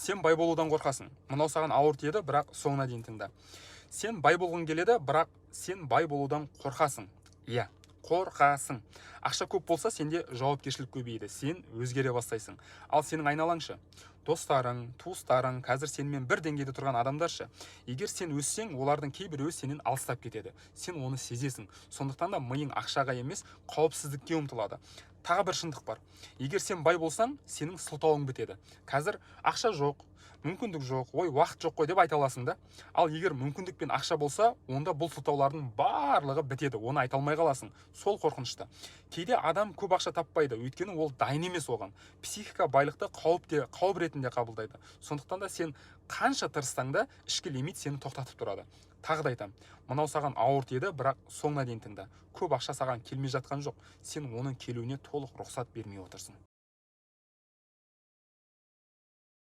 Сен бай болудан қорқасың. Мынау саған ауыр тиеді, бірақ соңына дейін тыңда. Сен бай болғың келеді, бірақ сен бай болудан қорқасың. Иә, қорқасың. Ақша көп болса, сенде жауапкершілік көбейеді. Сен өзгере бастайсың. Ал сенің айналаңшы, достарың, туыстарың, қазір сенімен бір деңгейде тұрған адамдаршы. Егер сен өссең, олардың кейбіреуі сенен алыстап кетеді. Сен оны сезесің. Сондықтан да миың ақшаға емес, қауіпсіздікке ұмтылады. Тағы бір шындық бар. Егер сен бай болсаң, сенің сылтауың бітеді. Қазір ақша жоқ, мүмкіндік жоқ, ой, уақыт жоқ қой деп айта аласың да. Ал егер мүмкіндік пен ақша болса, онда бұл сылтаулардың барлығы бітеді. Оны айта алмай қаласың. Сол қорқынышты. Кейде адам көп ақша таппайды, өйткені ол дайын емес оған. Психика байлықты қауіп ретінде қабылдайды. Сондықтан да сен қанша тырыссаң да, ішкі лимит сені тоқтатып тұрады. Тағы да айтамын, мынау саған ауыр тиеді, бірақ соңына дейін тыңда. Көп ақша саған келмей жатқан жоқ. Сен оның келуіне толық рұқсат бермей отырсың.